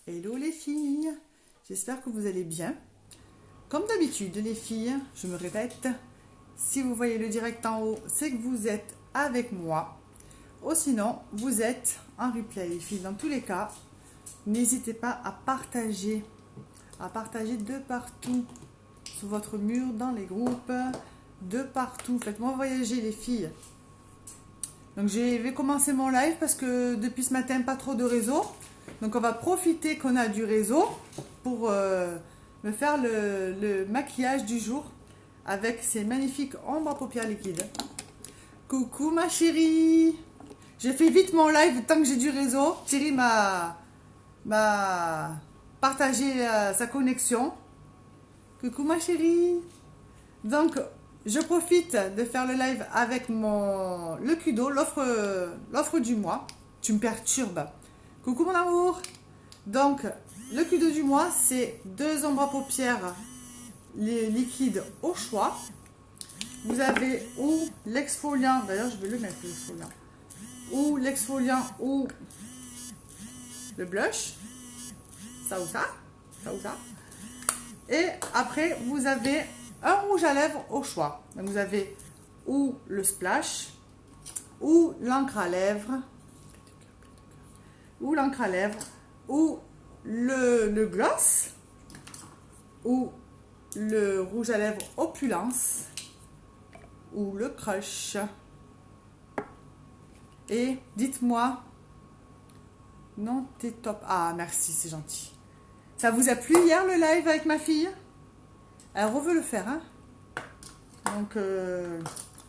Hello les filles, j'espère que vous allez bien. Comme d'habitude les filles, je me répète, si vous voyez le direct en haut, c'est que vous êtes avec moi. Ou sinon, vous êtes en replay les filles. Dans tous les cas, n'hésitez pas à partager de partout, sur votre mur, dans les groupes, de partout. Faites-moi voyager les filles. Donc je vais commencer mon live parce que depuis ce matin, pas trop de réseau. Donc on va profiter qu'on a du réseau pour me faire le maquillage du jour avec ces magnifiques ombres à paupières liquides. Coucou ma chérie. J'ai fait vite mon live tant que j'ai du réseau. Thierry m'a partagé sa connexion. Coucou ma chérie. Donc je profite de faire le live avec le Kudo, l'offre du mois. Tu me perturbes. Coucou mon amour. Donc, le Kudo du mois, c'est 2 ombres à paupières les liquides au choix. Vous avez ou l'exfoliant, d'ailleurs je vais le mettre l'exfoliant, ou l'exfoliant ou le blush, ça ou ça, ça ou ça. Et après, vous avez un rouge à lèvres au choix. Donc, vous avez ou le splash, ou l'encre à lèvres, ou l'encre à lèvres, ou le gloss, ou le rouge à lèvres opulence, ou le crush. Et dites-moi, non, t'es top. Ah, merci, c'est gentil. Ça vous a plu hier le live avec ma fille? Elle veut le faire, hein? Donc,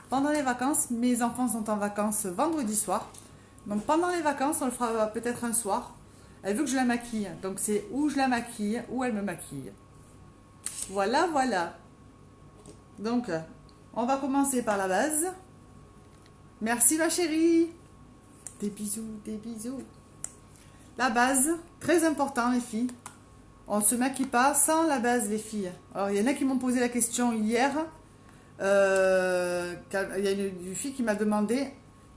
pendant les vacances, mes enfants sont en vacances vendredi soir. Donc pendant les vacances, on le fera peut-être un soir. Elle veut que je la maquille. Donc c'est ou je la maquille ou elle me maquille. Voilà, voilà. Donc on va commencer par la base. Merci ma chérie. Des bisous, des bisous. La base, très important les filles. On ne se maquille pas sans la base les filles. Alors il y en a qui m'ont posé la question hier. Il y a une fille qui m'a demandé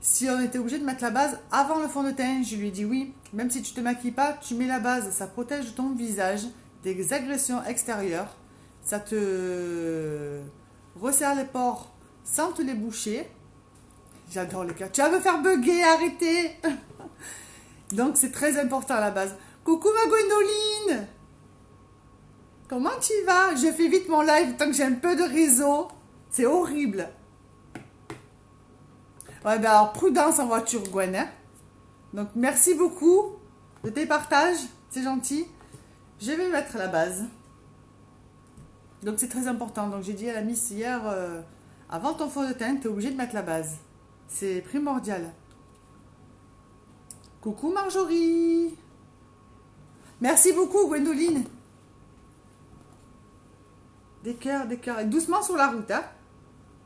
si on était obligé de mettre la base avant le fond de teint. Je lui ai dit oui, même si tu te maquilles pas, tu mets la base, ça protège ton visage des agressions extérieures, ça te resserre les pores sans te les boucher. J'adore les cas. Tu vas me faire bugger, arrêtez. Donc c'est très important à la base. Coucou ma Gwendoline. Comment tu vas? Je fais vite mon live tant que j'ai un peu de réseau. C'est horrible. Ouais, ben alors, prudence en voiture, Gwen. Hein? Donc, merci beaucoup de tes partages. C'est gentil. Je vais mettre la base. Donc, c'est très important. Donc, j'ai dit à la miss hier, avant ton fond de teint, tu es obligé de mettre la base. C'est primordial. Coucou Marjorie. Merci beaucoup, Gwendoline. Des cœurs, des cœurs. Et doucement sur la route, hein?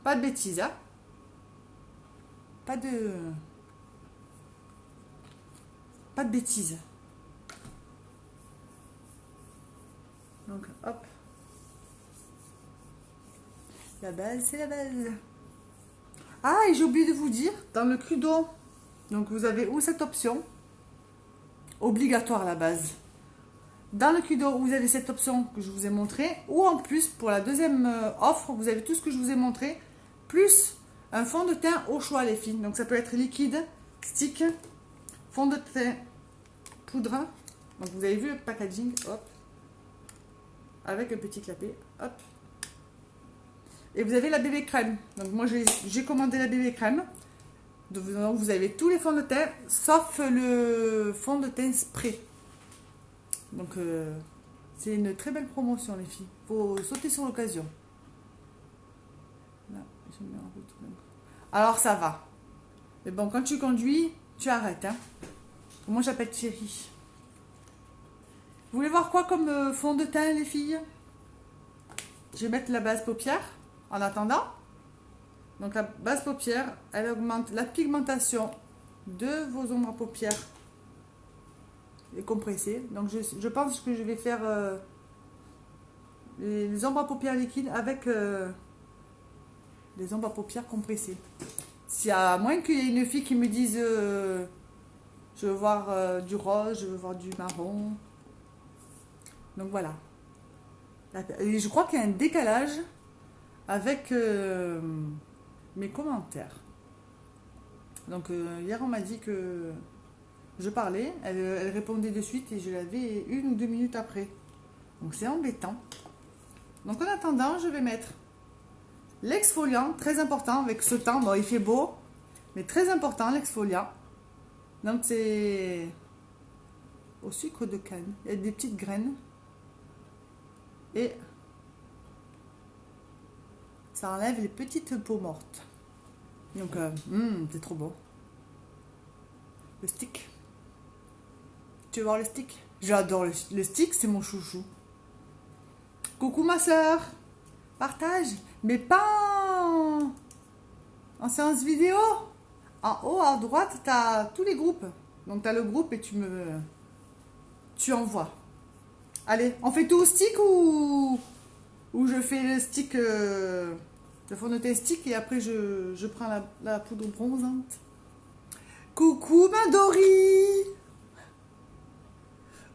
Pas de bêtises, hein? Pas de bêtises. Donc, hop. La base, c'est la base. Ah, et j'ai oublié de vous dire, dans le Kudo, donc vous avez où cette option? Obligatoire la base. Dans le Kudo, vous avez cette option que je vous ai montrée, ou en plus, pour la deuxième offre, vous avez tout ce que je vous ai montré, plus un fond de teint au choix les filles. Donc ça peut être liquide, stick, fond de teint, poudre. Donc vous avez vu le packaging, hop, avec un petit clapet, hop. Et vous avez la bébé crème. Donc moi j'ai commandé la bébé crème. Donc vous avez tous les fonds de teint, sauf le fond de teint spray. Donc c'est une très belle promotion les filles. Faut sauter sur l'occasion. Là, je mets en route. Alors ça va. Mais bon, quand tu conduis, tu arrêtes. Hein. Moi j'appelle Thierry. Vous voulez voir quoi comme fond de teint les filles? Je vais mettre la base paupière en attendant. Donc la base paupière, elle augmente la pigmentation de vos ombres à paupières et compressées. Donc je pense que je vais faire les ombres à paupières liquides avec les ombres à paupières compressées. S'il y a à moins qu'il y ait une fille qui me dise je veux voir du rose, je veux voir du marron, Donc voilà. Et je crois qu'il y a un décalage avec mes commentaires. Donc hier on m'a dit que je parlais, elle répondait de suite et je l'avais 1 ou 2 minutes après. Donc c'est embêtant. Donc en attendant, je vais mettre l'exfoliant, très important avec ce temps. Bon, il fait beau, mais très important l'exfoliant. Donc c'est au sucre de canne. Il y a des petites graines. Et ça enlève les petites peaux mortes. Donc c'est trop beau. Le stick. Tu veux voir le stick? J'adore le stick, c'est mon chouchou. Coucou ma soeur. Partage. Mais pas en séance vidéo. En haut à droite, tu as tous les groupes. Donc tu as le groupe et tu envoies. Allez, on fait tout au stick ou je fais le stick, le fond de teint stick et après je prends la poudre bronzante. Coucou ma Dory.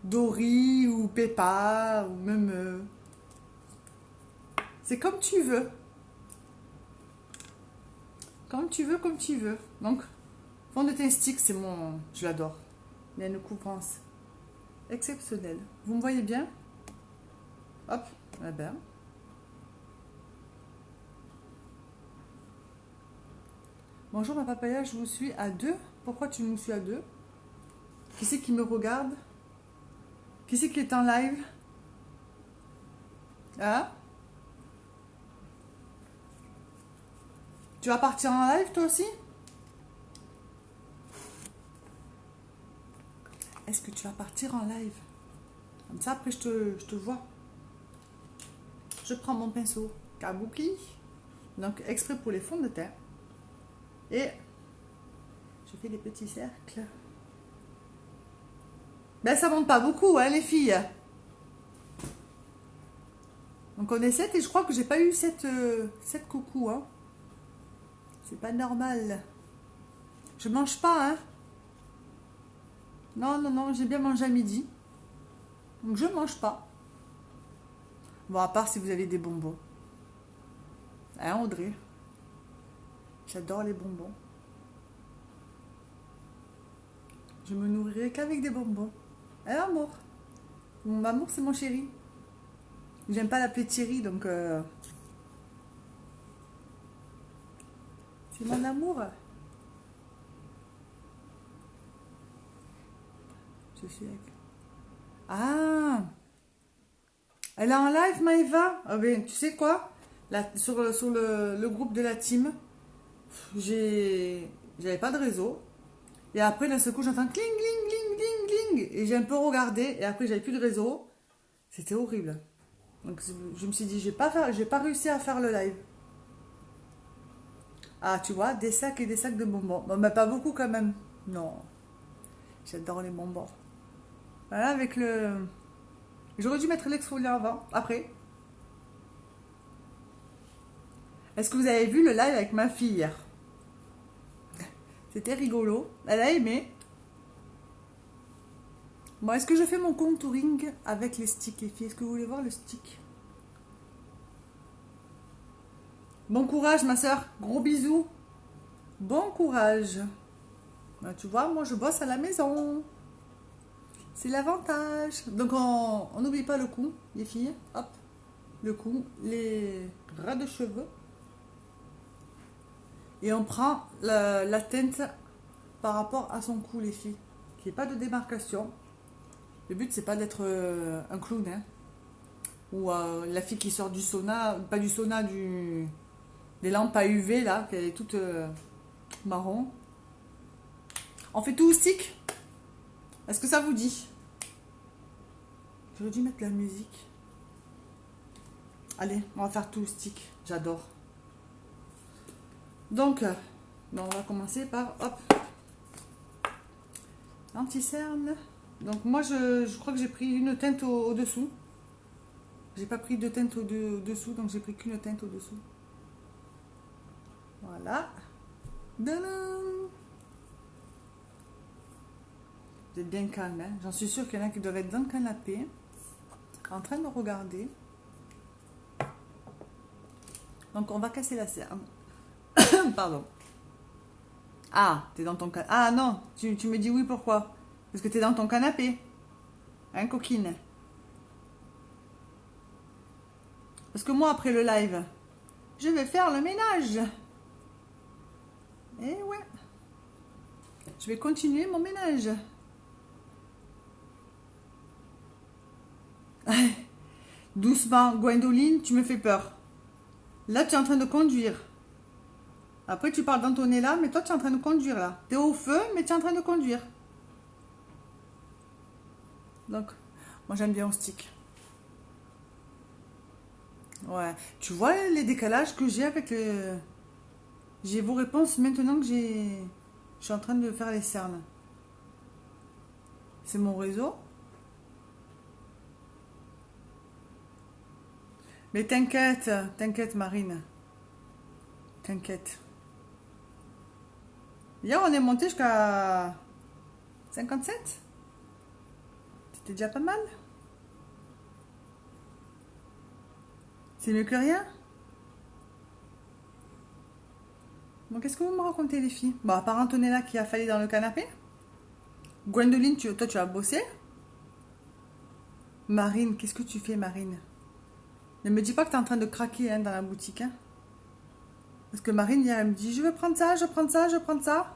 Dory ou Peppa ou même... c'est comme tu veux. Comme tu veux, comme tu veux. Donc, fond de teint stick, c'est mon... je l'adore. Il y a une couvrance exceptionnelle. Vous me voyez bien? Hop, eh ben. Bonjour ma papaya, je vous suis à 2. Pourquoi tu me suis à 2? Qui c'est qui me regarde? Qui c'est qui est en live? Hein? Tu vas partir en live toi aussi? Est-ce que tu vas partir en live? Comme ça après je te vois. Je prends mon pinceau kabuki. Donc exprès pour les fonds de teint. Et je fais des petits cercles. Ben ça monte pas beaucoup hein les filles. Donc on est 7 et je crois que j'ai pas eu 7 coucou hein. C'est pas normal. Je mange pas hein. Non, j'ai bien mangé à midi. Donc je mange pas. Bon à part si vous avez des bonbons. Hein Audrey? J'adore les bonbons. Je me nourrirai qu'avec des bonbons. Hein amour? Mon amour c'est mon chéri. J'aime pas l'appeler Thierry donc c'est mon amour. Je suis avec... Ah, elle est en live Maëva? Ah ben tu sais quoi? Là, sur le groupe de la team, j'avais pas de réseau. Et après d'un seul coup j'entends cling cling cling cling cling et j'ai un peu regardé et après j'avais plus de réseau. C'était horrible. Donc je me suis dit j'ai pas réussi à faire le live. Ah tu vois, des sacs et des sacs de bonbons. Bon, mais pas beaucoup quand même. Non. J'adore les bonbons. Voilà avec le... J'aurais dû mettre l'exfoliant avant, après. Est-ce que vous avez vu le live avec ma fille hier? C'était rigolo. Elle a aimé. Bon, est-ce que je fais mon contouring avec les sticks, les filles? Est-ce que vous voulez voir le stick? Bon courage, ma soeur. Gros bisous. Bon courage. Ben, tu vois, moi, je bosse à la maison. C'est l'avantage. Donc, on n'oublie pas le cou, les filles. Hop. Le cou, les ras de cheveux. Et on prend la teinte par rapport à son cou, les filles. Qu'il n'y ait pas de démarcation. Le but, c'est pas d'être un clown, hein. Ou la fille qui sort du sauna, pas du sauna, des lampes à UV, là, qu'elle est toute marron. On fait tout au stick? Est-ce que ça vous dit? J'aurais dû mettre la musique. Allez, on va faire tout au stick. J'adore. Donc, on va commencer par, hop, l'anti-cerne. Donc moi, je crois que j'ai pris une teinte au-dessous. J'ai pas pris de teinte au-dessous, donc j'ai pris qu'une teinte au-dessous. Voilà. Tadam! Vous êtes bien calme, hein? J'en suis sûre qu'il y en a qui doivent être dans le canapé. en train de regarder. Donc, on va casser la serre. Pardon. Ah, t'es dans ton canapé. Ah non, tu me dis oui, pourquoi? Parce que t'es dans ton canapé. Hein, coquine? Parce que moi, après le live, je vais faire le ménage. Eh ouais. Je vais continuer mon ménage. Doucement, Gwendoline, tu me fais peur. Là, tu es en train de conduire. Après, tu parles d'Antonella, mais toi, tu es en train de conduire là. Tu es au feu, mais tu es en train de conduire. Donc, moi, j'aime bien au stick. Ouais. Tu vois les décalages que j'ai avec le... J'ai vos réponses maintenant que j'ai... Je suis en train de faire les cernes. C'est mon réseau. Mais t'inquiète, t'inquiète Marine. T'inquiète. Hier, on est monté jusqu'à 57. C'était déjà pas mal. C'est mieux que rien. Bon, qu'est-ce que vous me racontez les filles? Bon, à part Antonella qui a failli dans le canapé. Gwendoline, toi tu as bossé. Marine, qu'est-ce que tu fais Marine? Ne me dis pas que tu es en train de craquer hein, dans la boutique. Hein. Parce que Marine, hier, elle me dit, je veux prendre ça, je veux prendre ça, je veux prendre ça.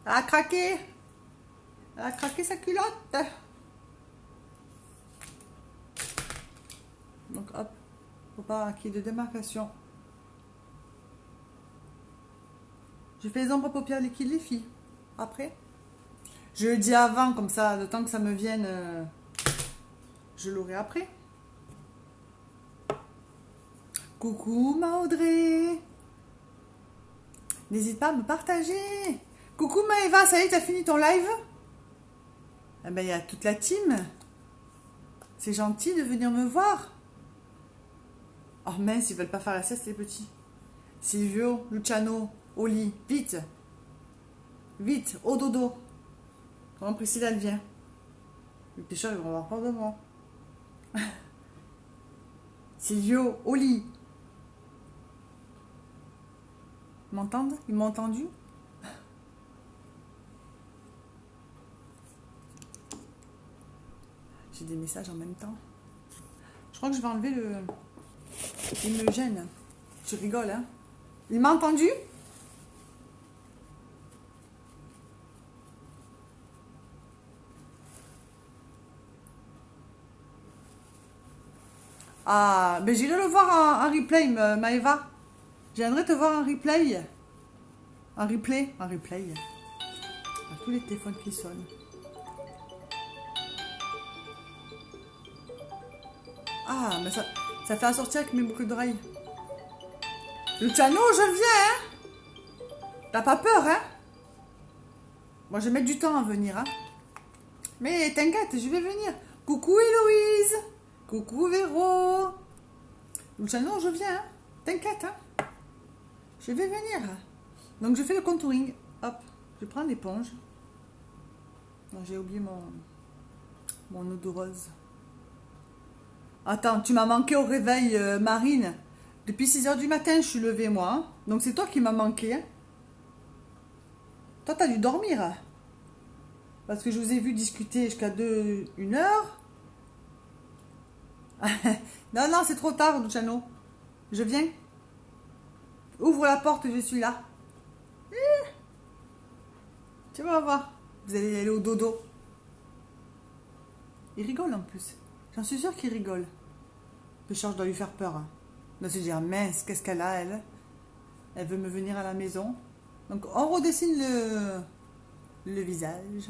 Elle a craqué. Elle a craqué sa culotte. Donc hop, faut pas qu'il y ait de démarcation. Je fais les ombres à paupières liquides les filles. Après. Je le dis avant, comme ça, le temps que ça me vienne, je l'aurai après. Coucou ma Audrey. N'hésite pas à me partager. Coucou Maëva, ça y est, t'as fini ton live? Eh ben, il y a toute la team. C'est gentil de venir me voir. Oh mince, ils veulent pas faire la sieste les petits. Silvio, Luciano, au lit, vite. Vite, au dodo. Comment Priscilla elle vient? Les pêcheurs ils vont avoir peur de moi. Silvio, au lit. Ils m'entendent? Ils m'ont entendu? J'ai des messages en même temps. Je crois que je vais enlever le... Il me gêne. Tu rigoles, hein? Il m'a entendu? Ah, ben j'irai le voir en replay, Maëva. J'aimerais te voir en replay. En replay. En replay. Il y a tous les téléphones qui sonnent. Ah, mais ça fait assortir avec mes boucles d'oreilles. Luciano, je viens, hein? T'as pas peur, hein? Moi, je vais mettre du temps à venir, hein? Mais t'inquiète, je vais venir. Coucou Héloïse. Coucou Véro. Luciano, je viens, hein? T'inquiète, hein? Je vais venir. Donc, je fais le contouring. Hop, je prends l'éponge. Non, j'ai oublié mon eau de rose. Attends, tu m'as manqué au réveil, Marine. Depuis 6 h du matin, je suis levée, moi. Hein. Donc, c'est toi qui m'as manqué. Hein. Toi, t'as dû dormir. Hein. Parce que je vous ai vu discuter jusqu'à 1 heure. Non, non, c'est trop tard, Luciano. Je viens. Ouvre la porte, je suis là. Tu vas voir. Vous allez aller au dodo. Il rigole en plus. J'en suis sûre qu'il rigole. Le chat, je dois lui faire peur. Hein. Je dois se dire, mince, qu'est-ce qu'elle a, elle? Elle veut me venir à la maison. Donc, on redessine le visage.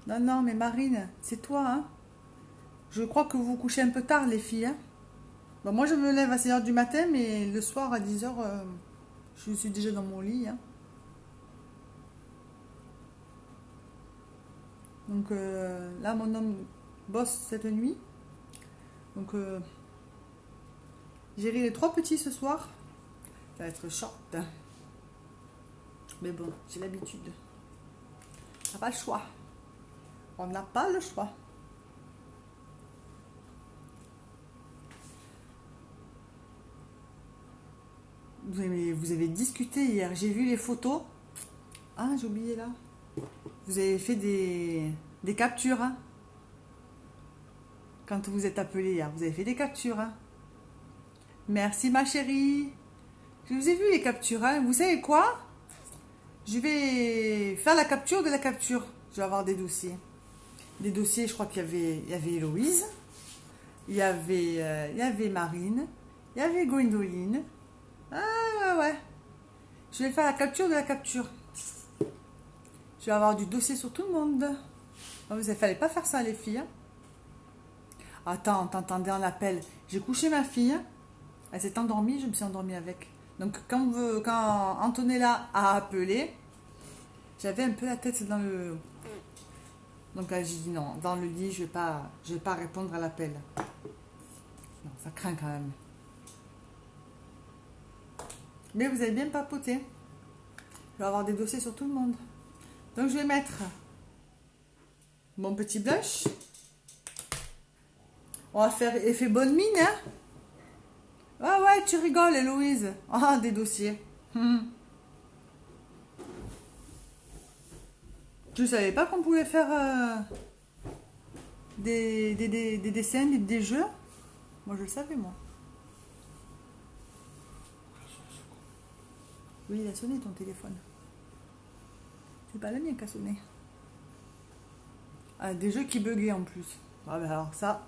Non, non, mais Marine, c'est toi, hein? Je crois que vous vous couchez un peu tard, les filles, hein? Bon, moi, je me lève à 6 h du matin, mais le soir, à 10 h, je suis déjà dans mon lit, hein? Donc, là, mon homme bosse cette nuit. Donc, j'ai ri les 3 petits ce soir. Ça va être short. Mais bon, j'ai l'habitude. T'as pas le choix. On n'a pas le choix. Vous avez discuté hier. J'ai vu les photos. Ah, j'ai oublié là. Vous avez fait des captures. Hein, quand vous êtes appelé hier. Vous avez fait des captures. Hein. Merci ma chérie. Je vous ai vu les captures. Hein. Vous savez quoi? Je vais faire la capture de la capture. Je vais avoir des dossiers. Des dossiers, je crois il y avait Héloïse. Il y avait Marine. Il y avait Gwendoline. Ah ouais. Je vais faire la capture de la capture. Je vais avoir du dossier sur tout le monde. Oh, vous ne fallait pas faire ça les filles. Hein. Attends, t'entendais un appel. J'ai couché ma fille. Elle s'est endormie, je me suis endormie avec. Donc quand Antonella a appelé, j'avais un peu la tête dans le... Donc là j'ai dit non, dans le lit je vais pas répondre à l'appel. Non, ça craint quand même. Mais vous avez bien papoté. Je vais avoir des dossiers sur tout le monde. Donc je vais mettre mon petit blush. On va faire effet bonne mine, hein. Ah ouais, tu rigoles, Héloïse. Ah, des dossiers. Je savais pas qu'on pouvait faire des dessins, des jeux. Moi, je le savais, moi. Oui, il a sonné ton téléphone. C'est pas le mien qui a sonné. Ah, des jeux qui buggaient en plus. Ah ben alors ça...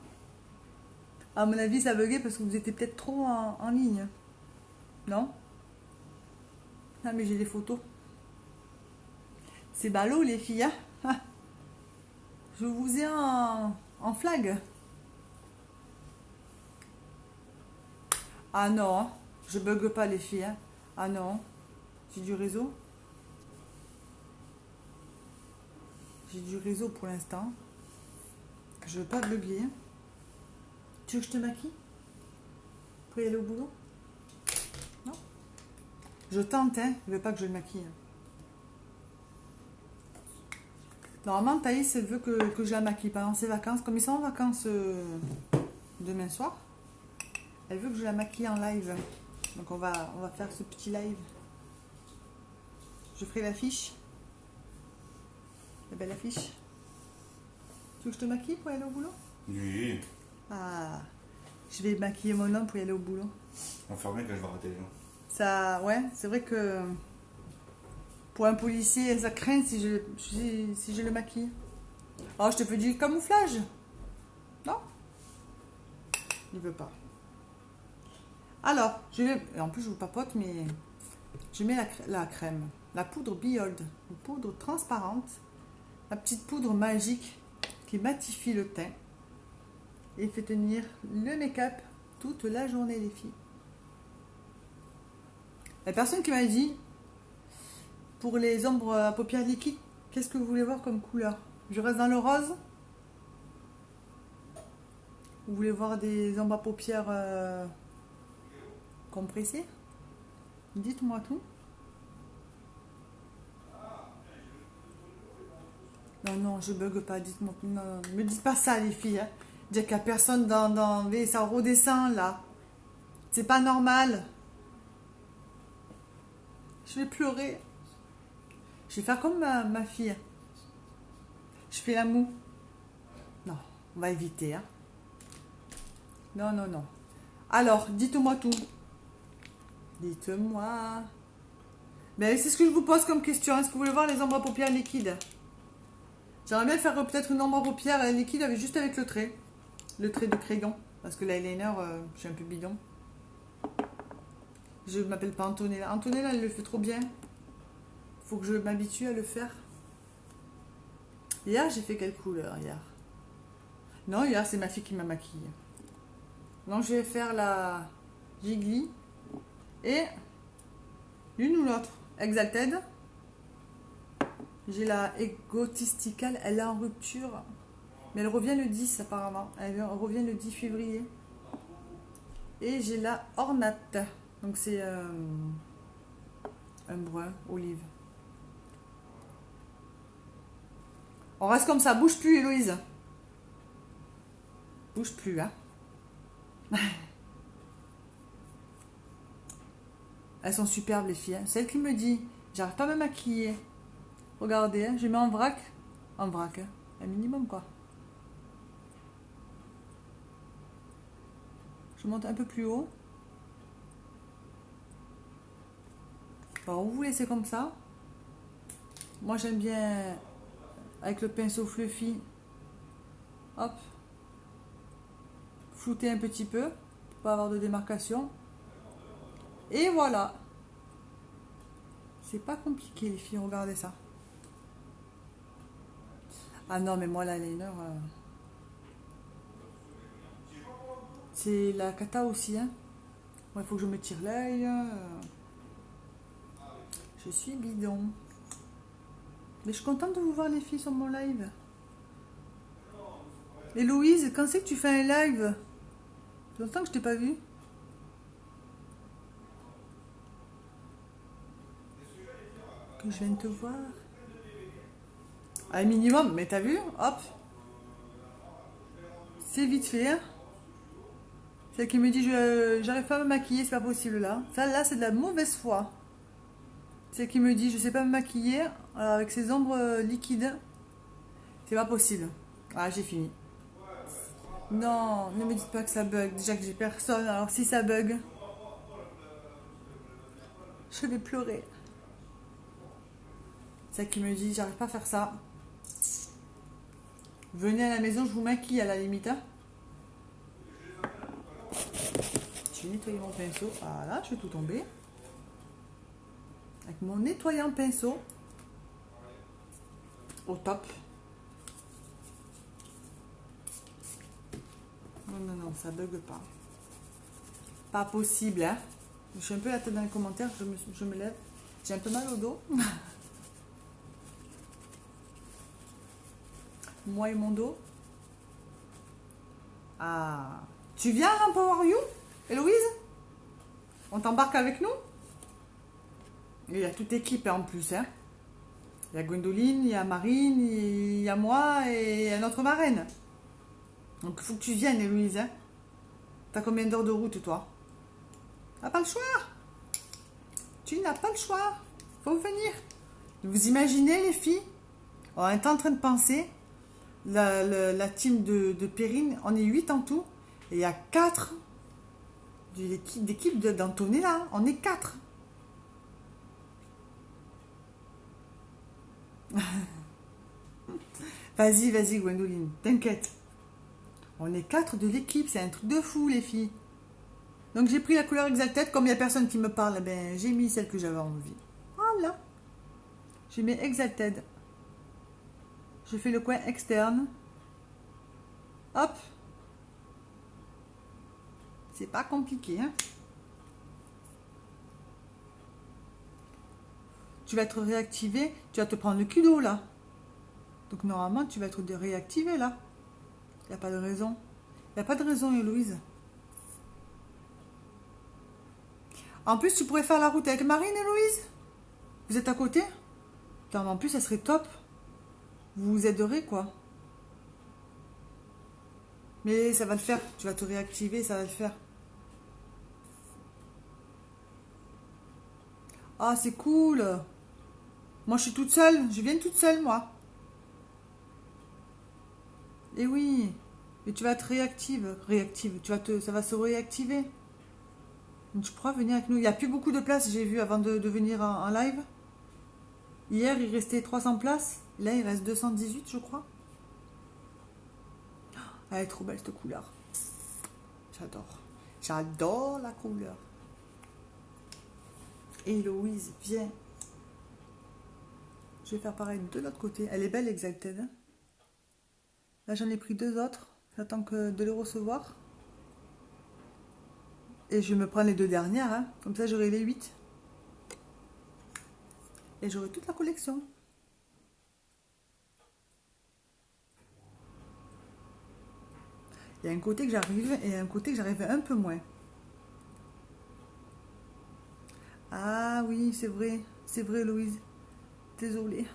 À mon avis, ça buguait parce que vous étiez peut-être trop en ligne. Non? Ah, mais j'ai des photos. C'est ballot, les filles. Hein. Ah. Je vous ai en flag. Ah non, je bug pas, les filles. Hein. Ah non, j'ai du réseau. J'ai du réseau pour l'instant. Je veux pas bugger. Tu veux que je te maquille pour y aller au boulot? Non? Je tente, hein. Je veux pas que je le maquille. Normalement, Thaïs veut que je la maquille pendant ses vacances. Comme ils sont en vacances demain soir, elle veut que je la maquille en live. Donc on va faire ce petit live. Je ferai l'affiche. La belle affiche. Tu veux que je te maquille pour y aller au boulot? Oui. Ah, je vais maquiller mon homme pour y aller au boulot. Enfermé quand je vais rater les gens. Ça, ouais, c'est vrai que pour un policier, ça craint si je le maquille. Oh, je te fais du camouflage. Non? Il veut pas. Alors, je vais... En plus, je vous papote, mais je mets la crème. La poudre Behold. Une poudre transparente. La petite poudre magique qui matifie le teint. Et fait tenir le make-up toute la journée, les filles. La personne qui m'a dit, pour les ombres à paupières liquides, qu'est-ce que vous voulez voir comme couleur? Je reste dans le rose? Vous voulez voir des ombres à paupières compressées? Dites-moi tout. Non, non, je bug pas, dites-moi. Non, me dites pas ça, les filles. Hein. Dire qu'il n'y a personne dans... Ça redescend, là. C'est pas normal. Je vais pleurer. Je vais faire comme ma fille. Je fais la moue. Non, on va éviter. Hein. Non, non, non. Alors, dites-moi tout. Dites-moi. Ben, c'est ce que je vous pose comme question. Est-ce que vous voulez voir les ombres à paupières liquides? J'aimerais bien faire peut-être une ombre à paupières liquide juste avec le trait. Le trait de crayon. Parce que l'eyeliner, je suis un peu bidon. Je ne m'appelle pas Antonella. Antonella, elle le fait trop bien. Faut que je m'habitue à le faire. Hier, j'ai fait quelle couleur hier? Non, hier, c'est ma fille qui m'a maquillée. Donc, je vais faire la Jiggly et l'une ou l'autre. Exalted. J'ai la Egotistical, elle est en rupture. Mais elle revient le 10 apparemment. Elle revient le 10 février. Et j'ai la Ornate. Donc c'est un brun olive. On reste comme ça, bouge plus, Héloïse. Bouge plus, hein. Elles sont superbes, les filles. Hein. Celle qui me dit, j'arrive pas à me maquiller. Regardez, hein, je mets en vrac. En vrac, hein. Un minimum, quoi. Je monte un peu plus haut. Alors, vous laissez comme ça. Moi, j'aime bien avec le pinceau fluffy. Hop. Flouter un petit peu pour pas avoir de démarcation. Et voilà. C'est pas compliqué, les filles. Regardez ça. Ah non, mais moi, l'eyeliner... c'est la cata aussi, hein. Il faut que je me tire l'œil. Je suis bidon. Mais je suis contente de vous voir, les filles, sur mon live. Héloïse, quand c'est que tu fais un live? Ça fait longtemps que je t'ai pas vu. Que je viens de te voir. Un minimum, mais t'as vu? Hop. C'est vite fait, hein. Celle qui me dit j'arrive pas à me maquiller, c'est pas possible là. Ça là c'est de la mauvaise foi. Celle qui me dit je sais pas me maquiller avec ces ombres liquides. C'est pas possible. Ah j'ai fini. Non, ne me dites pas que ça bug. Déjà que j'ai personne, alors si ça bug, je vais pleurer. Celle qui me dit j'arrive pas à faire ça. Venez à la maison, je vous maquille à la limite. Hein. Je vais nettoyer mon pinceau. Voilà, je vais tout tomber. Avec mon nettoyant pinceau. Au top. Non, non, non, ça bug pas. Pas possible, hein. Je suis un peu la tête dans les commentaires, je me lève. J'ai un peu mal au dos. Moi et mon dos. Ah. Tu viens à Empower You, Héloïse? On t'embarque avec nous? Il y a toute équipe en plus, hein. Il y a Gwendoline, il y a Marine, il y a moi et notre marraine. Donc il faut que tu viennes, Héloïse. Hein. T'as combien d'heures de route, toi? T'as pas le choix. Tu n'as pas le choix. Faut venir. Vous imaginez, les filles? On est en train de penser. La team de Perrine, on est 8 en tout. Et il y a 4 d'équipe d'Antonella. On est 4. Vas-y, vas-y, Gwendoline. T'inquiète. On est 4 de l'équipe. C'est un truc de fou, les filles. Donc j'ai pris la couleur Exacted. Comme il n'y a personne qui me parle, ben, j'ai mis celle que j'avais envie. Voilà. J'ai mis Exacted. Je fais le coin externe. Hop. C'est pas compliqué, hein. Tu vas être réactivé. Tu vas te prendre le culo, là. Donc normalement, tu vas être réactivé, là. Il n'y a pas de raison. Il n'y a pas de raison, Héloïse. En plus, tu pourrais faire la route avec Marine, Héloïse. Vous êtes à côté? Putain, en plus, ça serait top. Vous vous aiderez, quoi. Mais ça va le faire. Tu vas te réactiver, ça va le faire. Ah, c'est cool. Moi, je suis toute seule. Je viens toute seule, moi. Et oui. Et tu vas être réactive. Réactive. Ça va se réactiver. Donc, tu pourras venir avec nous. Il n'y a plus beaucoup de places, j'ai vu, avant de venir en live. Hier, il restait 300 places. Là, il reste 218, je crois. Elle est trop belle, cette couleur. J'adore. J'adore la couleur. Héloïse, viens. Je vais faire pareil de l'autre côté. Elle est belle, Exacted. Hein. Là, j'en ai pris 2 autres. J'attends de les recevoir. Et je vais me prendre les 2 dernières. Hein. Comme ça, j'aurai les 8. Et j'aurai toute la collection. Il y a un côté que j'arrive et un côté que j'arrive un peu moins. Ah oui, c'est vrai, Louise. Désolée.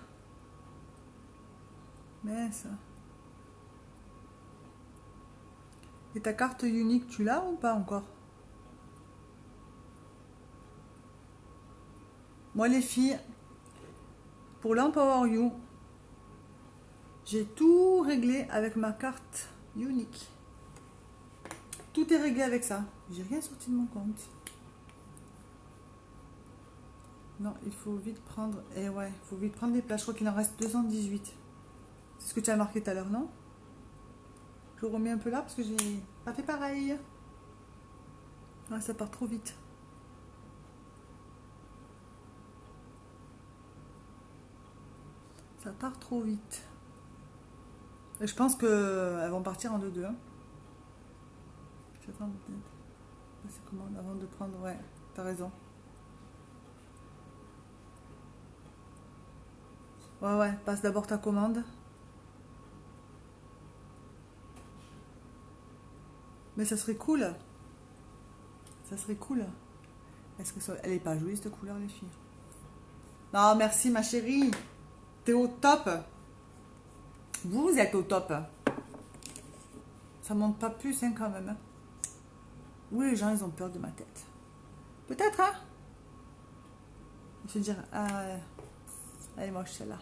Mais ça. Et ta carte unique, tu l'as ou pas encore? Moi les filles, pour l'Empower You, j'ai tout réglé avec ma carte unique. Tout est réglé avec ça. J'ai rien sorti de mon compte. Non, il faut vite prendre... Eh ouais, il faut vite prendre des places. Je crois qu'il en reste 218. C'est ce que tu as marqué tout à l'heure, non? Je remets un peu là parce que j'ai pas fait pareil. Ouais, ça part trop vite. Ça part trop vite. Et je pense qu'elles vont partir en 2-2. Hein. J'attends peut-être. C'est comment avant de prendre... Ouais, t'as raison. Ouais, passe d'abord ta commande. Mais ça serait cool. Ça serait cool. Est-ce que ça... Elle est pas jolie cette couleur, les filles? Non, merci ma chérie. T'es au top. Vous êtes au top. Ça monte pas plus, hein, quand même. Hein. Oui, les gens, ils ont peur de ma tête. Peut-être, hein? Je vais dire, ah, elle est moche, celle-là.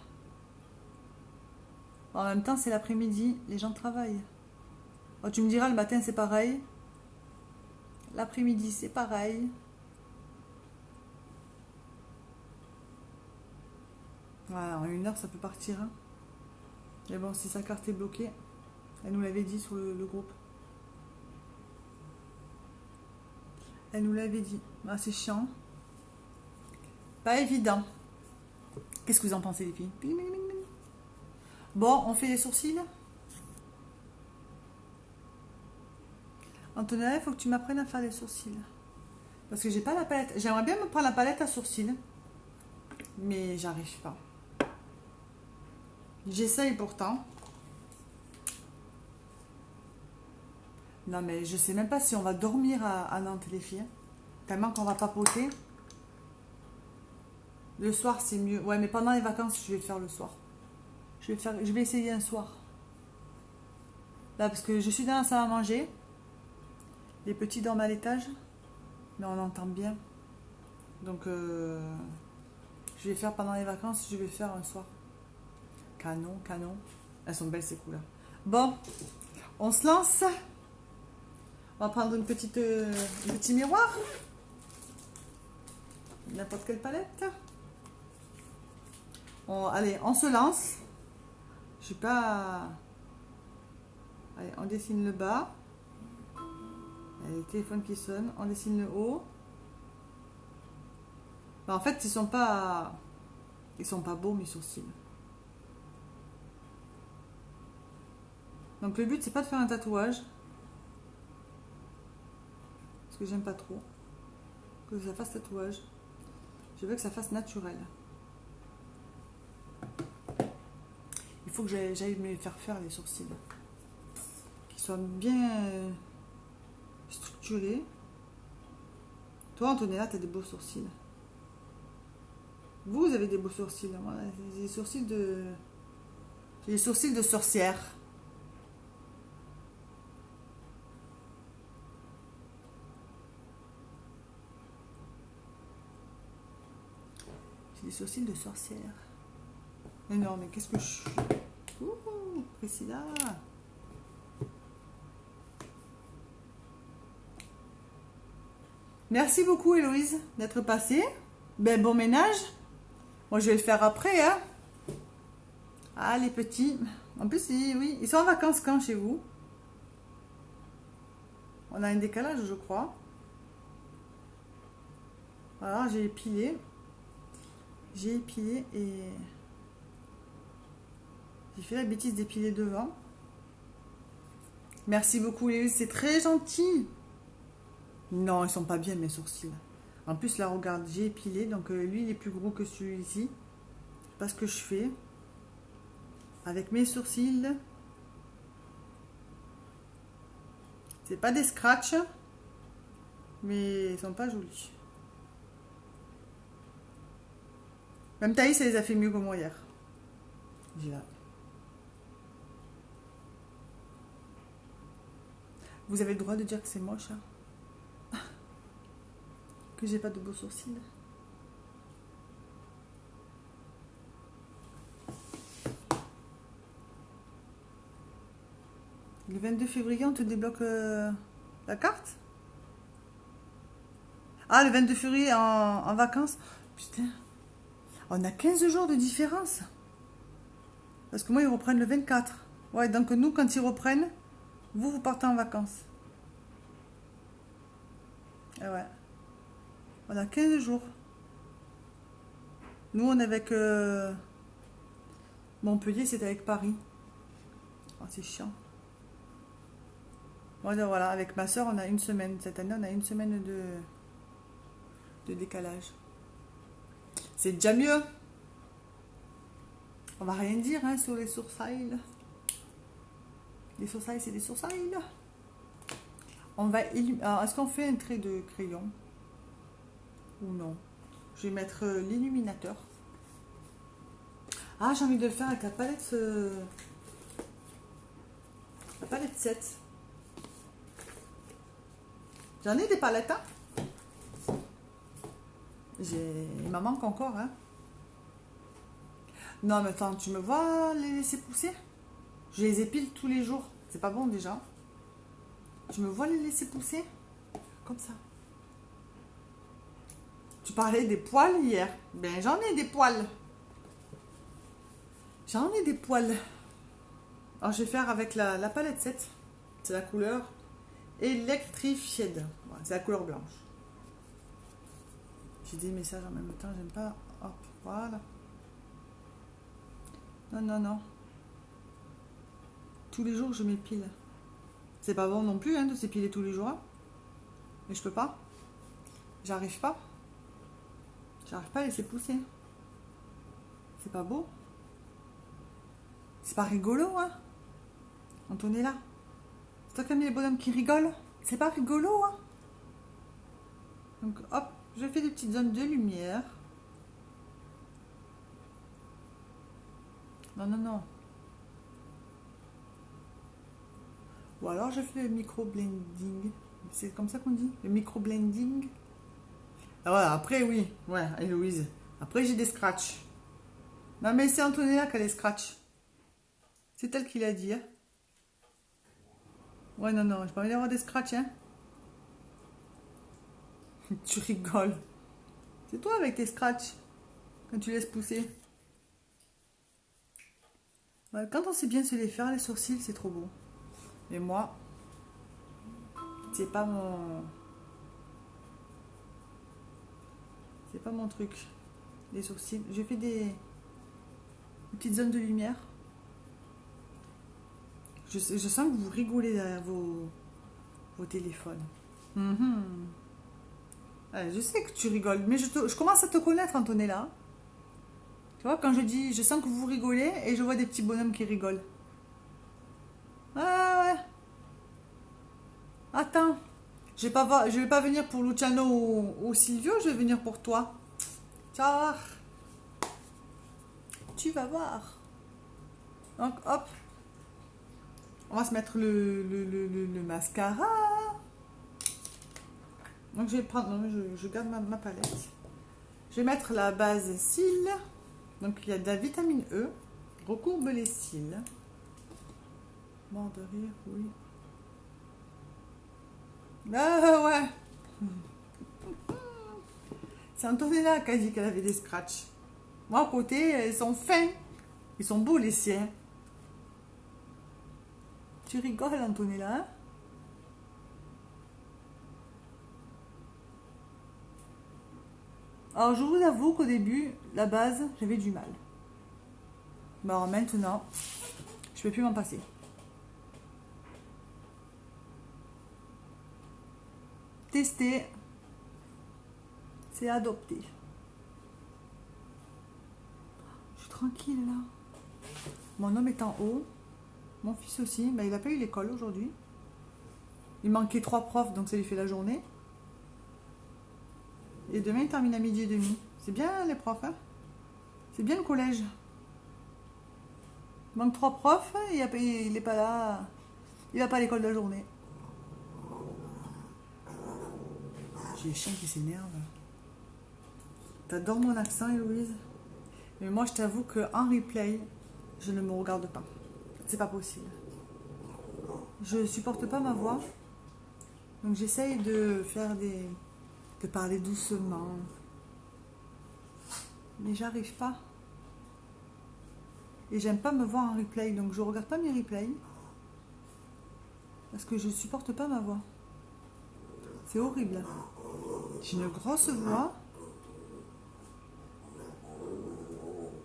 En même temps, c'est l'après-midi, les gens travaillent. Oh, tu me diras, le matin, c'est pareil. L'après-midi, c'est pareil. Voilà, en 1 heure, ça peut partir. Hein. Mais bon, si sa carte est bloquée, elle nous l'avait dit sur le groupe. Elle nous l'avait dit. Ah, c'est chiant. Pas évident. Qu'est-ce que vous en pensez, les filles? Bon, on fait les sourcils. Antonella, il faut que tu m'apprennes à faire les sourcils. Parce que j'ai pas la palette. J'aimerais bien me prendre la palette à sourcils. Mais j'arrive pas. J'essaye pourtant. Non, mais je sais même pas si on va dormir à Nantes, les filles. Tellement qu'on va papoter. Le soir, c'est mieux. Ouais, mais pendant les vacances, je vais le faire le soir. Je vais essayer un soir. Là, parce que je suis dans la salle à manger. Les petits dorment à l'étage. Mais on entend bien. Donc, je vais faire pendant les vacances, je vais faire un soir. Canon, canon. Elles sont belles ces couleurs. Bon, on se lance. On va prendre un petit miroir. N'importe quelle palette. Allez, on se lance. Je suis pas... Allez, on dessine le bas. Allez, le téléphone qui sonne. On dessine le haut. Ben, en fait, ils sont pas beaux, mes sourcils. Donc le but, c'est pas de faire un tatouage. Parce que j'aime pas trop que ça fasse tatouage. Je veux que ça fasse naturel. Il faut que j'aille me faire faire les sourcils. Qu'ils soient bien structurés. Toi, Antonella, t'as des beaux sourcils. Vous avez des beaux sourcils. Moi, j'ai des sourcils de... J'ai des sourcils de sorcière. J'ai des sourcils de sorcière. Mais non, mais qu'est-ce que je suis? Ouh, Priscilla. Merci beaucoup, Héloïse, d'être passée. Ben, bon ménage. Moi, je vais le faire après, hein. Ah, les petits. En plus, oui, ils sont en vacances quand chez vous? On a un décalage, je crois. Voilà, j'ai épilé. J'ai épilé et... J'ai fait la bêtise d'épiler devant. Merci beaucoup, Léo, c'est très gentil. Non, ils sont pas bien, mes sourcils. En plus, là, regarde, j'ai épilé. Donc, lui, il est plus gros que celui-ci. C'est pas ce que je fais. Avec mes sourcils. C'est pas des scratchs. Mais ils sont pas jolis. Même Thaïs, elle les a fait mieux que moi hier. J'ai là. Vous avez le droit de dire que c'est moche, hein. Que j'ai pas de beaux sourcils. Le 22 février, on te débloque la carte? Ah, le 22 février en vacances. Putain, on a 15 jours de différence. Parce que moi, ils reprennent le 24. Ouais, donc nous, quand ils reprennent, vous partez en vacances. Et ouais. On a 15 jours. Nous, on est avec Montpellier, c'était avec Paris. Oh, c'est chiant. Voilà, avec ma soeur, on a une semaine. Cette année, on a une semaine de décalage. C'est déjà mieux. On va rien dire hein, sur les sourcils. Les sourcils, c'est des sourcils. On va alors, est-ce qu'on fait un trait de crayon ou non? Je vais mettre l'illuminateur. Ah, j'ai envie de le faire avec la palette la palette 7. J'en ai des palettes, hein. Il m'en manque encore, hein. Non, mais attends, tu me vois les laisser pousser? Je les épile tous les jours. C'est pas bon déjà. Tu me vois les laisser pousser? Comme ça. Tu parlais des poils hier. Ben, j'en ai des poils. J'en ai des poils. Alors, je vais faire avec la palette 7. C'est la couleur Electrified. Voilà, c'est la couleur blanche. J'ai des messages en même temps, j'aime pas. Hop, voilà. Non, non, non. Tous les jours, je m'épile. C'est pas bon non plus hein, de s'épiler tous les jours. Hein. Mais je peux pas. J'arrive pas. J'arrive pas à laisser pousser. C'est pas beau. C'est pas rigolo, hein. Antonella. C'est toi qui aimes les bonhommes qui rigolent. C'est pas rigolo, hein. Donc, hop, je fais des petites zones de lumière. Non, non, non. Ou alors je fais le micro-blending. C'est comme ça qu'on dit? Le micro-blending. Ah ouais, après, oui. Ouais, Héloïse. Après, j'ai des scratchs. Non, mais c'est Antonella qui a les scratchs. C'est elle qui l'a dit. Hein. Ouais, non, non, j'ai pas envie d'avoir des scratchs, hein. Tu rigoles. C'est toi avec tes scratchs. Quand tu laisses pousser. Ouais, quand on sait bien se les faire, les sourcils, c'est trop beau. Et moi, c'est pas mon... C'est pas mon truc. Les sourcils. J'ai fait des petites zones de lumière. Je sens que vous rigolez derrière vos téléphones. Ouais, je sais que tu rigoles, mais je commence à te connaître, Antonella. Tu vois, quand je dis, je sens que vous rigolez et je vois des petits bonhommes qui rigolent. Ah ouais. Attends, je vais pas venir pour Luciano ou Silvio, je vais venir pour toi. Ciao. Tu vas voir. Donc, hop. On va se mettre le mascara. Donc, je vais prendre... Non, je garde ma palette. Je vais mettre la base cils. Donc, il y a de la vitamine E. Recourbe les cils. Mort de rire, oui. Ah ouais. C'est Antonella qui a dit qu'elle avait des scratchs. Moi, à côté, ils sont fins. Ils sont beaux, les siens. Tu rigoles, Antonella, hein? Alors, je vous avoue qu'au début, la base, j'avais du mal. Bon, maintenant, je ne peux plus m'en passer. Tester, c'est adopter. Je suis tranquille, là. Mon homme est en haut. Mon fils aussi. Ben, il n'a pas eu l'école aujourd'hui. Il manquait 3 profs, donc ça lui fait la journée. Et demain, il termine à 12h30. C'est bien, les profs, hein? C'est bien le collège. Il manque 3 profs, il n'est pas là. Il va pas à l'école de la journée. J'ai les chiens qui s'énervent. T'adores mon accent, Héloïse? Mais moi, je t'avoue qu'en replay, je ne me regarde pas. C'est pas possible. Je supporte pas ma voix. Donc j'essaye de faire de parler doucement. Mais j'arrive pas. Et j'aime pas me voir en replay. Donc je regarde pas mes replays. Parce que je supporte pas ma voix. C'est horrible. J'ai une grosse voix.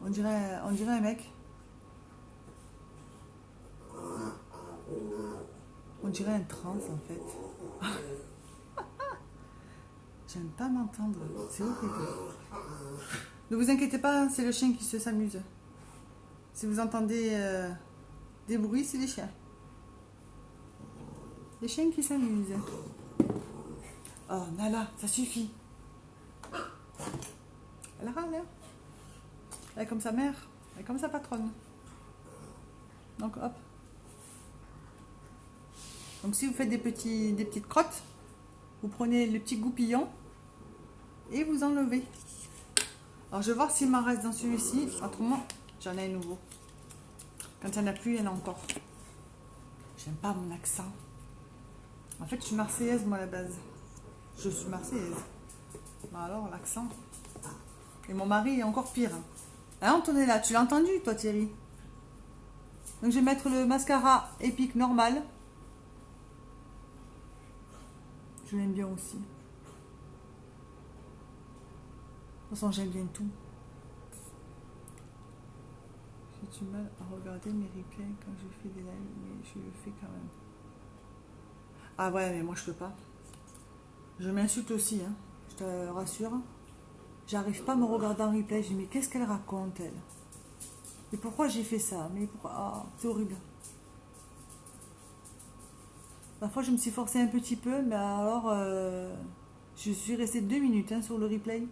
On dirait un mec. On dirait un trans en fait. J'aime pas m'entendre. C'est horrible. Ne vous inquiétez pas, c'est le chien qui s'amuse. Si vous entendez des bruits, c'est les chiens. Les chiens qui s'amusent. Oh, Nala, ça suffit. Elle râle, hein. Elle est comme sa mère. Elle est comme sa patronne. Donc, hop. Donc, si vous faites des petites crottes, vous prenez le petit goupillon et vous enlevez. Alors, je vais voir s'il m'en reste dans celui-ci. Autrement, j'en ai un nouveau. Quand il n'y en a plus, il y en a encore. J'aime pas mon accent. En fait, je suis marseillaise, moi, à la base. Je suis marseillaise. Bah alors, l'accent. Et mon mari est encore pire. Hein, Antonella, tu l'as entendu, toi, Thierry? Donc, je vais mettre le mascara épique normal. Je l'aime bien aussi. De toute façon, j'aime bien tout. J'ai du mal à regarder mes replays quand je fais des lives, mais je le fais quand même. Ah ouais, mais moi, je peux pas. Je m'insulte aussi, hein. Je te rassure. J'arrive pas à me regarder en replay. Je dis, mais qu'est-ce qu'elle raconte, elle? Et pourquoi j'ai fait ça? Mais pourquoi? Ah, c'est horrible. Parfois, je me suis forcée un petit peu, mais alors, je suis restée 2 minutes hein, sur le replay.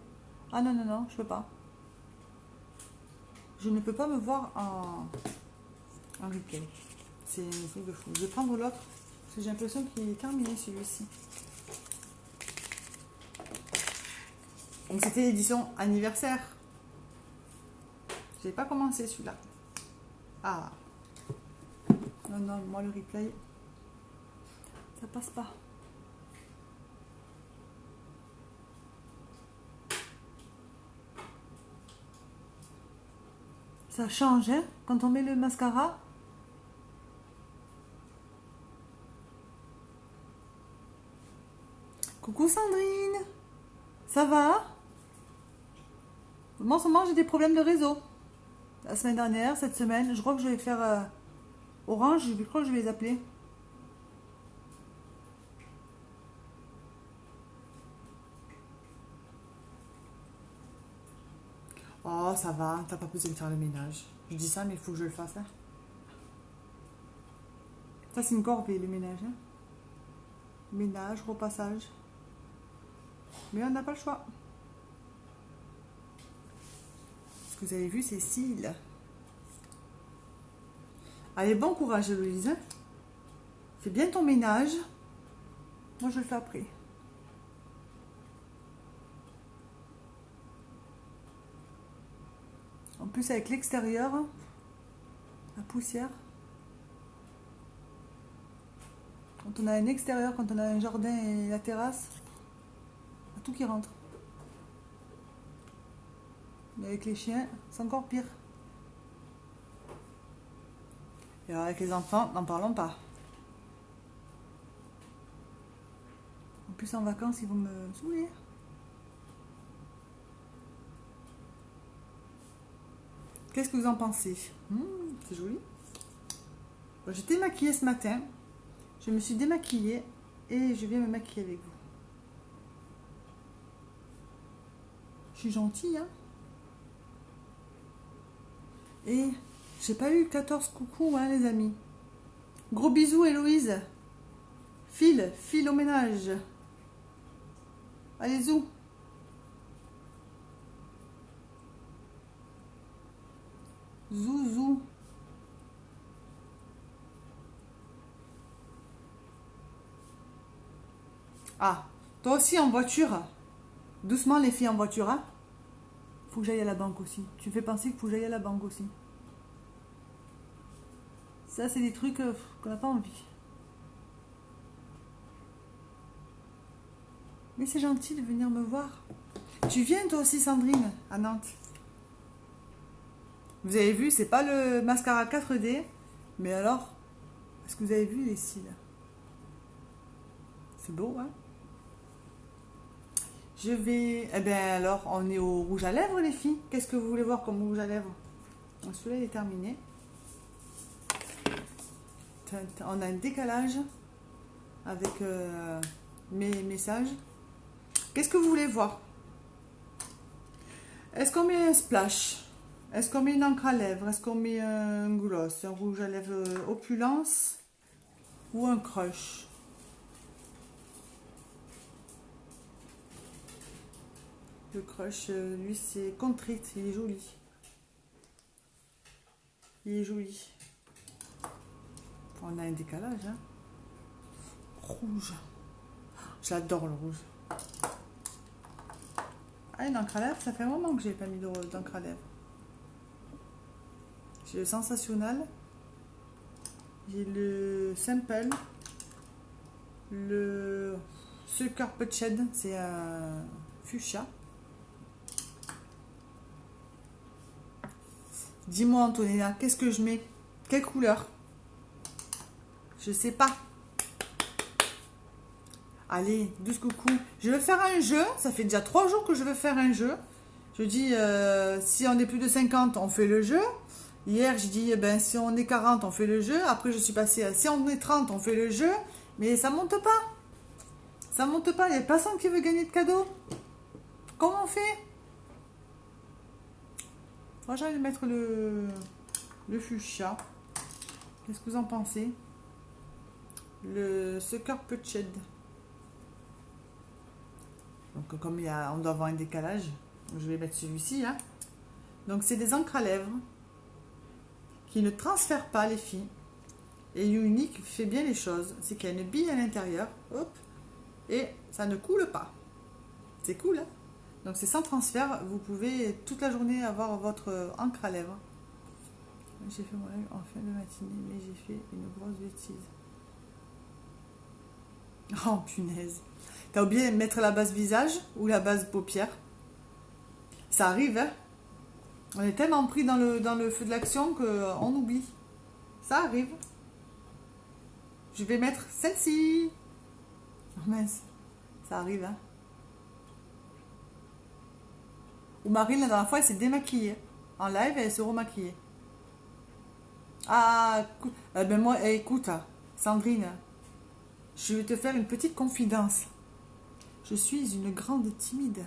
Ah non, non, non, je peux pas. Je ne peux pas me voir en replay. C'est un truc de fou. Je vais prendre l'autre, parce que j'ai l'impression qu'il est terminé celui-ci. Donc c'était l'édition anniversaire. J'ai pas commencé celui-là. Ah. Non, non, moi le replay, ça passe pas. Ça change, hein, quand on met le mascara. Coucou Sandrine. Ça va? Moi, en ce moment, j'ai des problèmes de réseau. La semaine dernière, cette semaine, je crois que je vais faire Orange, je crois que je vais les appeler. Oh, ça va, t'as pas besoin de faire le ménage. Je dis ça, mais il faut que je le fasse. Hein. Ça, c'est une corvée, le ménage. Hein. Ménage, repassage. Mais on n'a pas le choix. Ce que vous avez vu, c'est cils. Allez, bon courage, Louise. Fais bien ton ménage. Moi, je le fais après. En plus, avec l'extérieur, la poussière. Quand on a un extérieur, quand on a un jardin et la terrasse, il y a tout qui rentre. Mais avec les chiens, c'est encore pire. Et alors avec les enfants, n'en parlons pas. En plus, en vacances, ils vont me saouler. Qu'est-ce que vous en pensez? C'est joli. Bon, j'étais maquillée ce matin. Je me suis démaquillée et je viens me maquiller avec vous. Je suis gentille, hein? Et j'ai pas eu 14 coucou, hein, les amis. Gros bisous, Héloïse. File au ménage. Allez, zou. Zouzou. Ah, Toi aussi en voiture. Doucement les filles en voiture, hein. Faut que j'aille à la banque aussi. Tu me fais penser qu'il faut que j'aille à la banque aussi. Ça, c'est des trucs qu'on n'a pas envie. Mais c'est gentil de venir me voir. Tu viens toi aussi, Sandrine, à Nantes. Vous avez vu, c'est pas le mascara 4D. Mais alors, est-ce que vous avez vu les cils? C'est beau, hein? Je vais... Eh bien alors, on est au rouge à lèvres, les filles. Qu'est-ce que vous voulez voir comme rouge à lèvres? Celui-là, il est terminé. On a un décalage avec mes messages. Qu'est-ce que vous voulez voir? Est-ce qu'on met un splash? Est-ce qu'on met une encre à lèvres? Est-ce qu'on met un gloss? Un rouge à lèvres opulence? Ou un crush? Le crush, lui, c'est contrite. Il est joli. Il est joli. On a un décalage, hein. Rouge. J'adore le rouge. Ah, une encre à lèvres, ça fait un moment que j'ai pas mis d'encre à lèvres. J'ai le Sensationnel. J'ai le Simple. Le Sucker Putched, c'est un fuchsia. Dis-moi, Antonella, qu'est-ce que je mets? Quelle couleur? Je sais pas. Allez, 12 coucou. Je veux faire un jeu. Ça fait déjà 3 jours que je veux faire un jeu. Je dis, si on est plus de 50, on fait le jeu. Hier, je dis, ben, si on est 40, on fait le jeu. Après, je suis passée à, si on est 30, on fait le jeu. Mais ça monte pas. Ça monte pas. Il n'y a personne qui veut gagner de cadeaux. Comment on fait? Moi, j'allais mettre le fuchsia. Qu'est-ce que vous en pensez? Le Sucker Putched. Donc, comme on doit avoir un décalage, je vais mettre celui-ci. Hein. Donc, c'est des encres à lèvres qui ne transfèrent pas, les filles. Et Unique fait bien les choses. C'est qu'il y a une bille à l'intérieur. Hop. Et ça ne coule pas. C'est cool, hein. Donc, c'est sans transfert. Vous pouvez toute la journée avoir votre encre à lèvres. J'ai fait mon live en fin de matinée, mais j'ai fait une grosse bêtise. Oh, punaise. T'as oublié de mettre la base visage ou la base paupière? Ça arrive, hein? On est tellement pris dans le feu de l'action qu'on oublie. Ça arrive. Je vais mettre celle-ci. Oh mince. Ça arrive, hein? Ou Marine, la dernière fois, elle s'est démaquillée. En live, elle se remaquillée. Ah, ben moi, écoute, Sandrine, je vais te faire une petite confidence. Je suis une grande timide.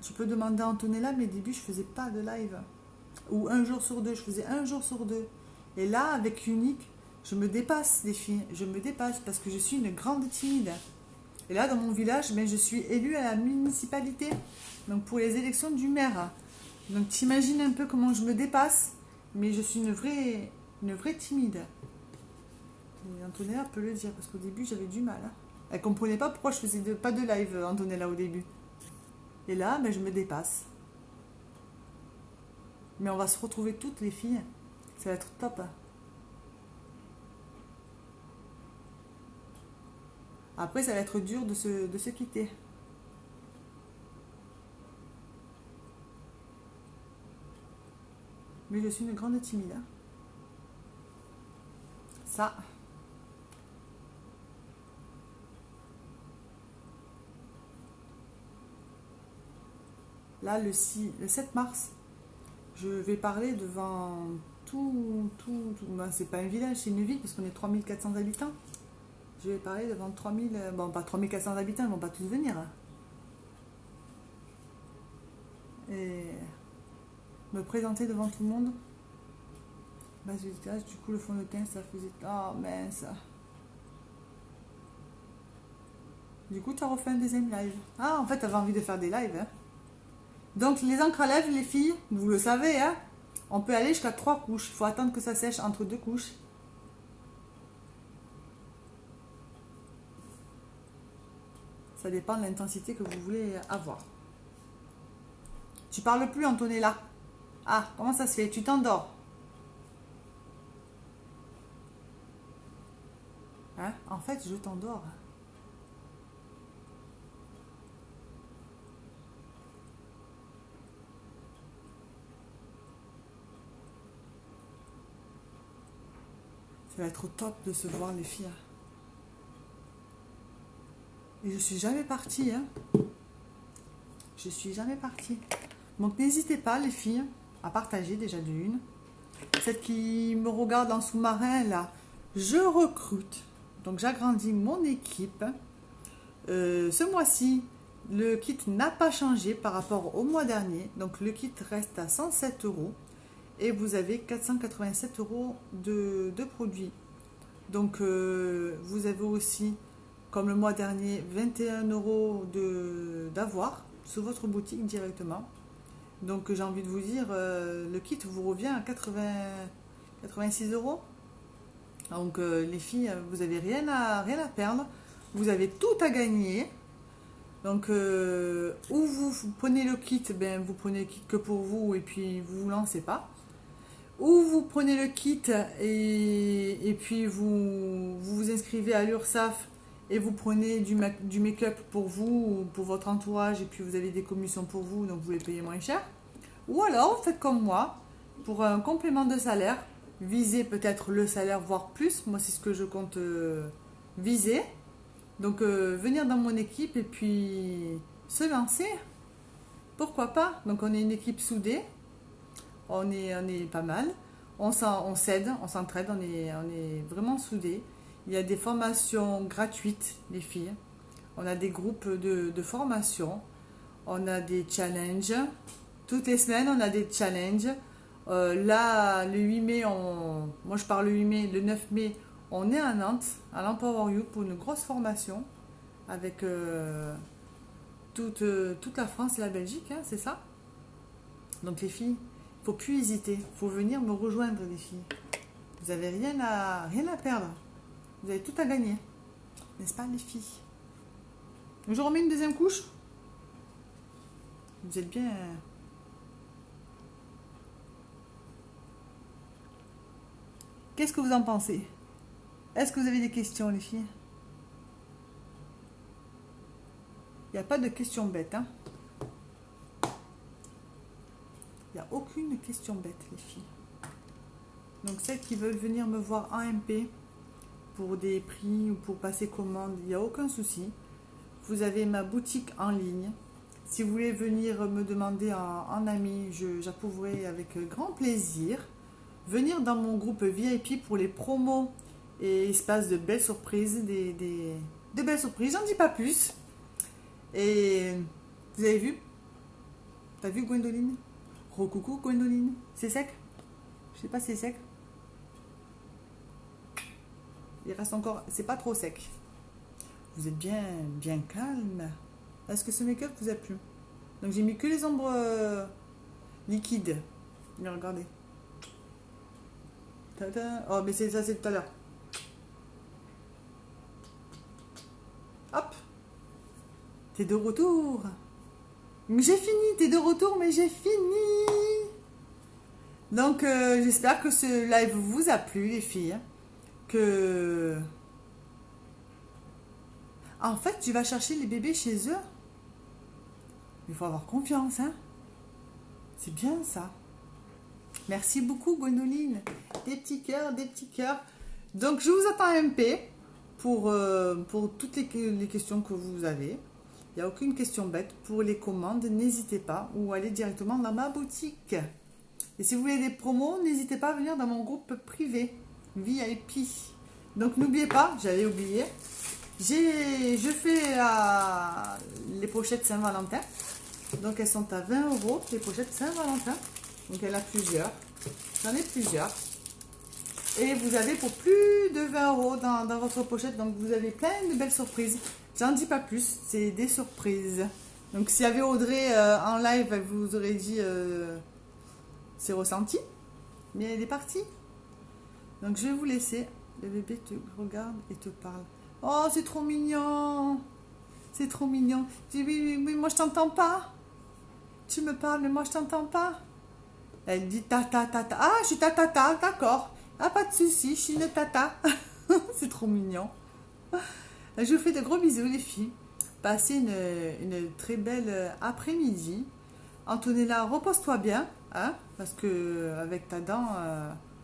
Tu peux demander à Antonella, mais au début, je faisais pas de live. Ou un jour sur deux, je faisais un jour sur deux. Et là, avec Unique, je me dépasse, les filles. Je me dépasse parce que je suis une grande timide. Et là, dans mon village, ben, je suis élue à la municipalité. Donc, pour les élections du maire. Donc, t'imagines un peu comment je me dépasse. Mais je suis une vraie timide. Et Antonella peut le dire, parce qu'au début, j'avais du mal. Hein. Elle comprenait pas pourquoi je faisais pas de live, Antonella, au début. Et là, ben, je me dépasse. Mais on va se retrouver toutes les filles. Ça va être top. Hein. Après, ça va être dur de se quitter. Mais je suis une grande timide. Hein. Ça. Là, le 7 mars, je vais parler devant tout. Ben, c'est pas un village, c'est une ville, parce qu'on est 3400 habitants. Je vais parler devant 3000. Bon, pas 3400 habitants, ils vont pas tous venir. Hein. Et me présenter devant tout le monde. Base du visage, du coup, le fond de teint, ça faisait. Oh mince. Du coup, tu as refait un deuxième live. Ah, en fait, tu avais envie de faire des lives. Hein. Donc, les encres à lèvres, les filles, vous le savez, hein, on peut aller jusqu'à 3 couches. Il faut attendre que ça sèche entre 2 couches. Ça dépend de l'intensité que vous voulez avoir. Tu parles plus, Antonella. Ah, comment ça se fait? Tu t'endors? Hein? En fait, je t'endors. Ça va être au top de se voir, les filles. Et je suis jamais partie, hein. Je suis jamais partie. Donc n'hésitez pas, les filles, à partager déjà d'une. Celle qui me regarde en sous-marin, là, je recrute. Donc j'agrandis mon équipe. Ce mois-ci, le kit n'a pas changé par rapport au mois dernier. Donc le kit reste à 107 euros. Et vous avez 487 euros de produits. Donc vous avez aussi, comme le mois dernier, 21 euros d'avoir sur votre boutique directement. Donc j'ai envie de vous dire, le kit vous revient à 86 euros. Donc les filles, vous n'avez rien à perdre. Vous avez tout à gagner. Donc ou vous prenez le kit, ben, vous prenez le kit que pour vous et puis vous ne vous lancez pas. Ou vous prenez le kit et puis vous inscrivez à l'URSSAF et vous prenez du make-up pour vous ou pour votre entourage et puis vous avez des commissions pour vous, donc vous les payez moins cher. Ou alors, faites comme moi, pour un complément de salaire, visez peut-être le salaire, voire plus. Moi, c'est ce que je compte viser. Donc, venir dans mon équipe et puis se lancer. Pourquoi pas? Donc, on est une équipe soudée. On est pas mal. On s'aide, on s'entraide, on est vraiment soudés. Il y a des formations gratuites, les filles. On a des groupes de formation. On a des challenges. Toutes les semaines, on a des challenges. Là, le 8 mai, moi je parle le 8 mai, le 9 mai, on est à Nantes, à l'Empower You, pour une grosse formation avec toute la France et la Belgique, hein, c'est ça? Donc les filles, il ne faut plus hésiter. Il faut venir me rejoindre, les filles. Vous n'avez rien à perdre. Vous avez tout à gagner. N'est-ce pas, les filles? Je remets une deuxième couche. Vous êtes bien... Qu'est-ce que vous en pensez? Est-ce que vous avez des questions, les filles? Il n'y a pas de questions bêtes, hein? Il n'y a aucune question bête, les filles. Donc, celles qui veulent venir me voir en MP pour des prix ou pour passer commande, il n'y a aucun souci. Vous avez ma boutique en ligne. Si vous voulez venir me demander en ami, j'approuverai avec grand plaisir. Venir dans mon groupe VIP pour les promos et il se passe de belles surprises, de belles surprises, j'en dis pas plus. Et vous avez vu? T'as vu Gwendoline? Coucou Gwendoline, c'est sec? Je sais pas si c'est sec. Il reste encore, c'est pas trop sec. Vous êtes bien calme. Est-ce que ce make-up vous a plu? Donc j'ai mis que les ombres liquides. Regardez. Oh, mais c'est ça, c'est tout à l'heure. Hop. T'es de retour. J'ai fini, t'es de retour, mais j'ai fini. Donc, j'espère que ce live vous a plu, les filles. Que... En fait, tu vas chercher les bébés chez eux. Il faut avoir confiance, hein. C'est bien, ça. Merci beaucoup, Gwendoline. Des petits cœurs, des petits cœurs. Donc, je vous attends MP pour toutes les questions que vous avez. Il n'y a aucune question bête. Pour les commandes, n'hésitez pas ou allez directement dans ma boutique. Et si vous voulez des promos, n'hésitez pas à venir dans mon groupe privé, VIP. Donc, n'oubliez pas, j'avais oublié, je fais les pochettes Saint-Valentin. Donc, elles sont à 20 €, les pochettes Saint-Valentin. Donc, elle a plusieurs. J'en ai plusieurs. Et vous avez pour plus de 20 € dans votre pochette. Donc, vous avez plein de belles surprises. J'en dis pas plus. C'est des surprises. Donc, s'il y avait Audrey en live, elle vous aurait dit c'est ressenti. Mais elle est partie. Donc, je vais vous laisser. Le bébé te regarde et te parle. Oh, c'est trop mignon. C'est trop mignon. Je dis oui, oui, oui, moi je t'entends pas. Tu me parles, mais moi je t'entends pas. Elle dit tata, tata. Ah, je suis tata, d'accord. Ah, pas de souci, je suis une tata. C'est trop mignon. Je vous fais de gros bisous, les filles. Passez une très belle après-midi. Antonella, repose-toi bien, hein, parce que avec ta dent,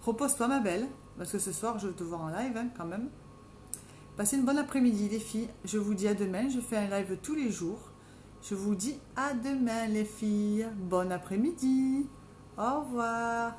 repose-toi, ma belle. Parce que ce soir, je vais te voir en live, hein, quand même. Passez une bonne après-midi, les filles. Je vous dis à demain. Je fais un live tous les jours. Je vous dis à demain, les filles. Bon après-midi. Au revoir.